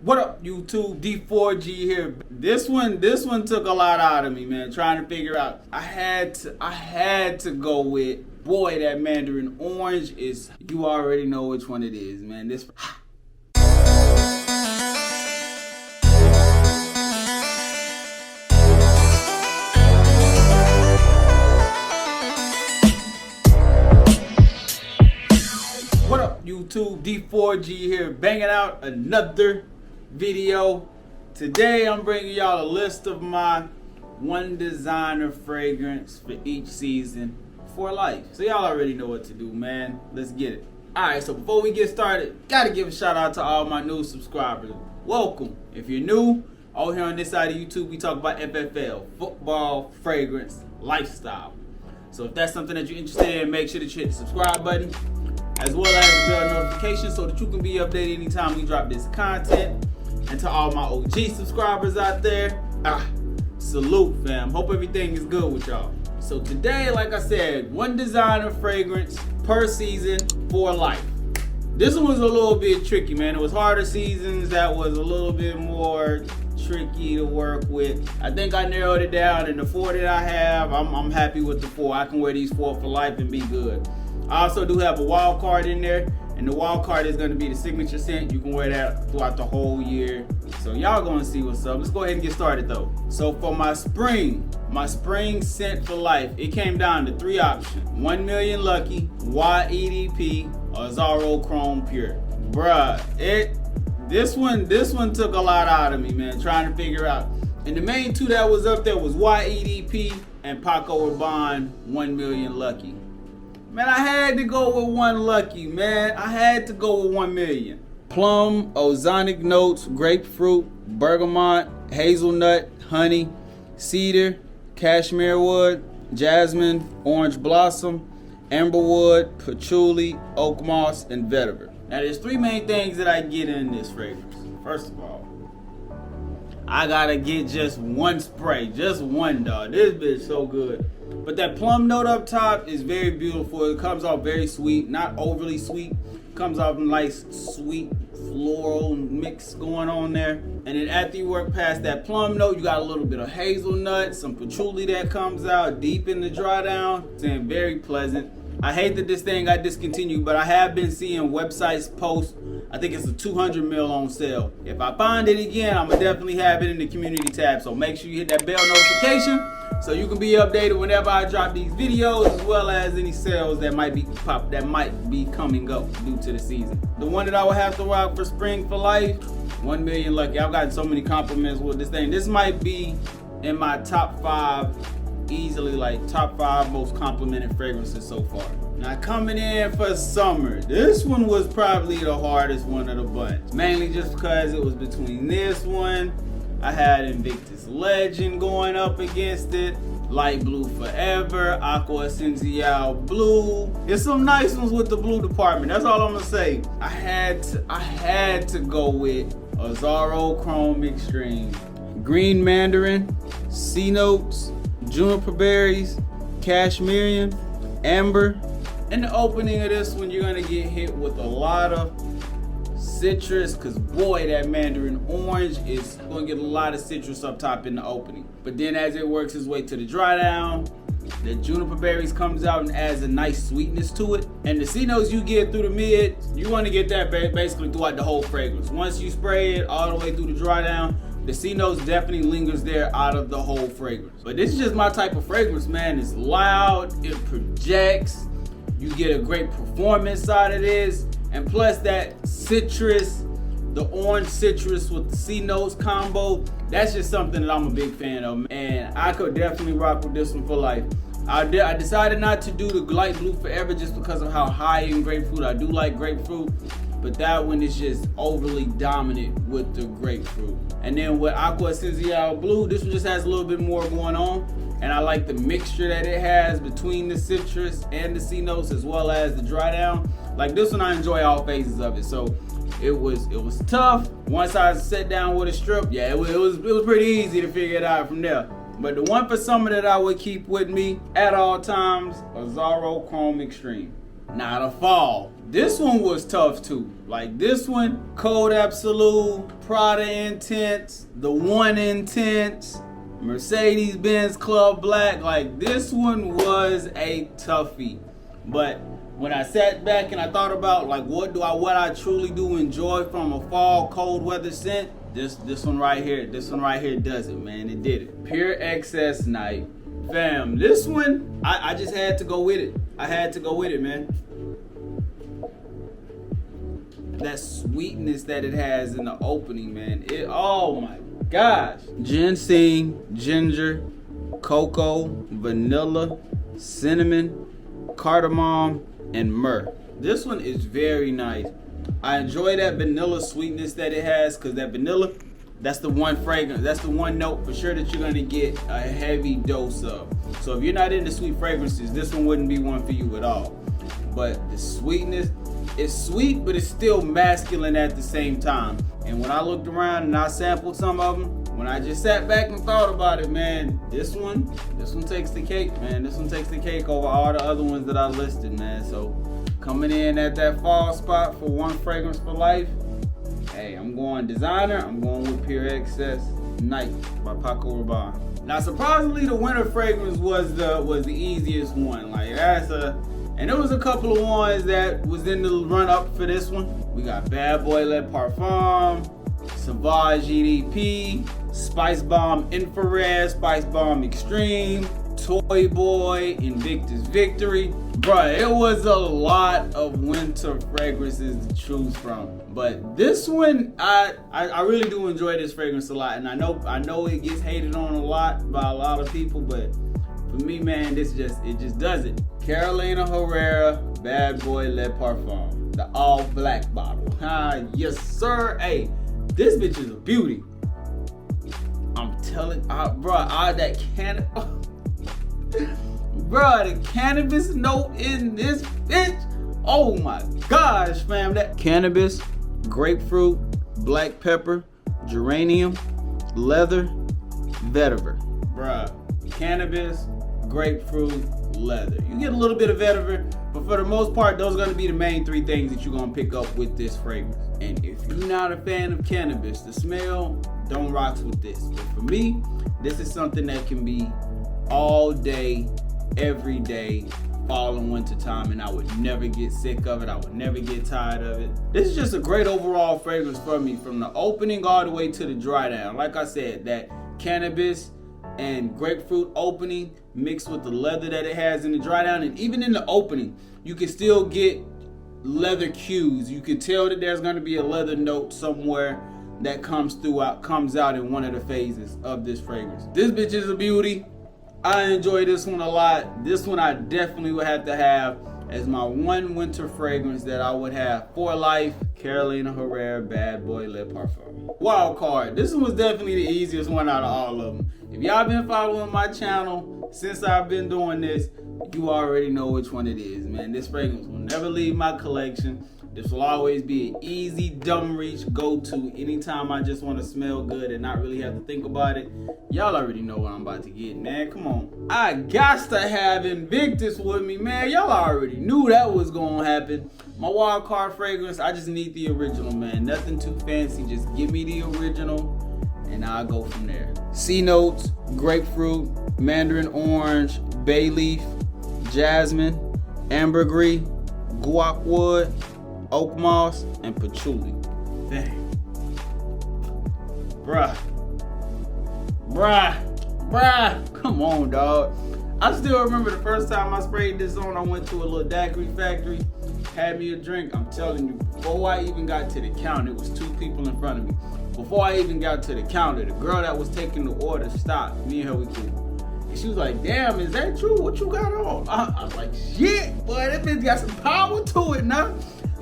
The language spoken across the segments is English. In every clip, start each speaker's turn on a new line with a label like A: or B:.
A: What up, YouTube? D4G here. This one took a lot out of me, man. Trying to figure out. I had to go with, boy, that Mandarin Orange is. You already know which one it is, man. This. What up, YouTube? D4G here, banging out another video. Today I'm bringing y'all a list of my one designer fragrance for each season for life. So y'all already know what to do, man. Let's get it. Alright, so before we get started, gotta give a shout out to all my new subscribers. Welcome. If you're new, over here on this side of YouTube, we talk about FFL, football, fragrance, lifestyle. So if that's something that you're interested in, make sure to hit the subscribe button, as well as the bell notification so that you can be updated anytime we drop this content. And to all my OG subscribers out there, salute, fam. Hope everything is good with y'all. So today, like I said, one designer fragrance per season for life. This one was a little bit tricky, man. It was harder seasons that was a little bit more tricky to work with. I think I narrowed it down, and the 4 that I have, I'm happy with the 4. I can wear these 4 for life and be good. I also do have a wild card in there, and the wild card is going to be the signature scent. You can wear that throughout the whole year. So y'all going to see what's up. Let's go ahead and get started though. So for my spring scent for life, it came down to 3 options. 1 Million Lucky, YEDP, or Zorro Chrome Pure. Bruh, this one took a lot out of me, man, trying to figure out. And the main 2 that was up there was YEDP and Paco Rabanne 1 Million Lucky. Man, I had to go with 1 Lucky, man. I had to go with 1 million. Plum, ozonic notes, grapefruit, bergamot, hazelnut, honey, cedar, cashmere wood, jasmine, orange blossom, amberwood, patchouli, oak moss, and vetiver. Now, there's 3 main things that I get in this fragrance. First of all, I gotta get just 1 spray, just 1, dog. This bitch so good. But that plum note up top is very beautiful. It comes off very sweet, not overly sweet. Comes off a nice sweet floral mix going on there. And then after you work past that plum note, you got a little bit of hazelnut, some patchouli that comes out deep in the dry down. It's very pleasant. I hate that this thing got discontinued, but I have been seeing websites post, I think it's a 200 ml on sale. If I find it again, I'm gonna definitely have it in the community tab. So make sure you hit that bell notification so you can be updated whenever I drop these videos, as well as any sales that might be coming up due to the season. The one that I would have to rock for spring for life, 1 Million Lucky. I've gotten so many compliments with this thing. This might be in my top 5, easily like top 5 most complimented fragrances so far. Now coming in for summer, this one was probably the hardest one of the bunch. Mainly just because it was between this one, I had Invictus Legend going up against it, Light Blue Forever, Aqua Essenzial Blue. There's some nice ones with the blue department. That's all I'm gonna say. I had to go with a Zorro Chrome Extreme, Green Mandarin, C Notes, Juniper Berries, Cashmere, Amber. In the opening of this one, you're gonna get hit with a lot of citrus, because boy, that Mandarin Orange is gonna get a lot of citrus up top in the opening. But then as it works its way to the dry down, the Juniper Berries comes out and adds a nice sweetness to it. And the C notes you get through the mid, you want to get that basically throughout the whole fragrance. Once you spray it all the way through the dry down, the C notes definitely lingers there out of the whole fragrance. But this is just my type of fragrance, man. It's loud, it projects, you get a great performance out of this. And plus that citrus, the orange citrus with the C notes combo, that's just something that I'm a big fan of. And I could definitely rock with this one for life. I decided not to do the Light Blue Forever just because of how high in grapefruit. I do like grapefruit, but that one is just overly dominant with the grapefruit. And then with Aqua Essenzial Blue, this one just has a little bit more going on. And I like the mixture that it has between the citrus and the C notes, as well as the dry down. Like this one, I enjoy all phases of it. So it was tough. Once I sat down with a strip, yeah, it was pretty easy to figure it out from there. But the one for summer that I would keep with me at all times, a Zorro Chrome Extreme. Now the fall. This one was tough too. Like this one, Code Absolute, Prada Intense, the One Intense, Mercedes-Benz Club Black. Like this one was a toughie. But when I sat back and I thought about like what I truly do enjoy from a fall cold weather scent, this one right here does it, man. It did it. Pure Excess Night. Fam, this one, I just had to go with it. I had to go with it, man. That sweetness that it has in the opening, man. Oh my gosh. Ginseng, ginger, cocoa, vanilla, cinnamon, cardamom, and myrrh. This one is very nice. I enjoy that vanilla sweetness that it has, because that vanilla, that's the one fragrance, that's the one note for sure that you're gonna get a heavy dose of. So if you're not into sweet fragrances, this one wouldn't be one for you at all. But the sweetness, it's sweet, but it's still masculine at the same time. And when I looked around and I sampled some of them, when I just sat back and thought about it, man, this one takes the cake, man. This one takes the cake over all the other ones that I listed, man. So coming in at that fall spot for one fragrance for life, hey, I'm going designer. I'm going with Pure Excess Night by Paco Rabanne. Now, surprisingly, the winter fragrance was the easiest one. Like and there was a couple of ones that was in the run up for this one. We got Bad Boy Le Parfum, Sauvage EDP, Spice Bomb Infrared, Spice Bomb Extreme, Toy Boy, Invictus Victory. Bruh, it was a lot of winter fragrances to choose from. But this one, I really do enjoy this fragrance a lot. And I know it gets hated on a lot by a lot of people, but for me, man, it just does it. Carolina Herrera Bad Boy Le Parfum, the all black bottle. Yes sir. Hey, this bitch is a beauty. I'm telling, that the cannabis note in this bitch. Oh my gosh, fam. That cannabis, grapefruit, black pepper, geranium, leather, vetiver. Cannabis, grapefruit, leather. You get a little bit of vetiver, but for the most part, those are going to be the main three things that you're going to pick up with this fragrance. And if you're not a fan of cannabis, the smell don't rocks with this. But for me, this is something that can be all day, every day, fall and winter time, and I would never get sick of it. I would never get tired of it. This is just a great overall fragrance for me, from the opening all the way to the dry down. Like I said, that cannabis and grapefruit opening mixed with the leather that it has in the dry down, and even in the opening, you can still get leather cues. You can tell that there's going to be a leather note somewhere that comes out in one of the phases of this fragrance. This bitch is a beauty. I enjoy this one a lot. This one I definitely would have to have as my one winter fragrance that I would have for life. Carolina Herrera Bad Boy Le Parfum. Wild card. This one was definitely the easiest one out of all of them. If y'all been following my channel since I've been doing this, you already know which one it is, man. This fragrance will never leave my collection. This will always be an easy, dumb reach go-to anytime I just want to smell good and not really have to think about it. Y'all already know what I'm about to get, man. Come on. I got to have Invictus with me, man. Y'all already knew that was going to happen. My wild card fragrance, I just need the original, man. Nothing too fancy. Just give me the original and I'll go from there. C notes, grapefruit, mandarin orange, bay leaf, jasmine, ambergris, guac wood, oak moss, and patchouli. Dang. Bruh. Come on, dog. I still remember the first time I sprayed this on. I went to a little daiquiri factory, had me a drink. I'm telling you, before I even got to the counter, it was two people in front of me. Before I even got to the counter, the girl that was taking the order stopped. Me and her, we cool. And she was like, damn, is that true? What you got on? I was like, shit, boy, that bitch got some power to it now.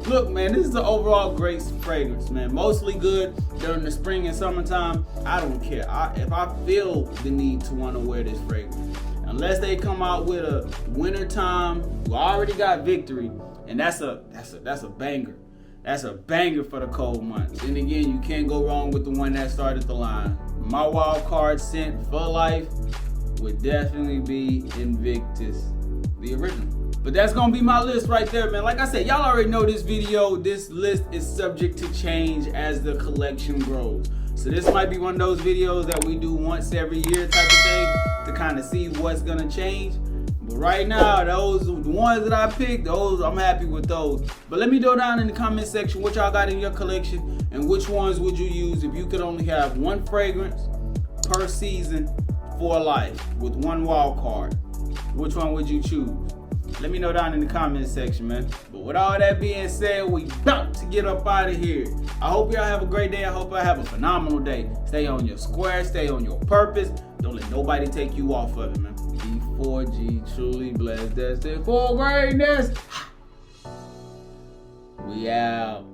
A: Look, man, this is an overall great fragrance, man. Mostly good during the spring and summertime. I don't care. If I feel the need to want to wear this fragrance, unless they come out with a wintertime, we already got Victory, and that's a banger. That's a banger for the cold months. And again, you can't go wrong with the one that started the line. My wild card scent for life would definitely be Invictus, the original. But that's gonna be my list right there, man. Like I said, y'all already know this list is subject to change as the collection grows. So this might be one of those videos that we do once every year type of thing to kind of see what's gonna change. But right now, the ones that I picked, those I'm happy with those. But let me know down in the comment section what y'all got in your collection and which ones would you use if you could only have one fragrance per season for life with one wild card. Which one would you choose? Let me know down in the comment section, man. But with all that being said, we about to get up out of here. I hope y'all have a great day. I hope y'all have a phenomenal day. Stay on your square. Stay on your purpose. Don't let nobody take you off of it, man. D4G, truly blessed, destined for greatness. We out.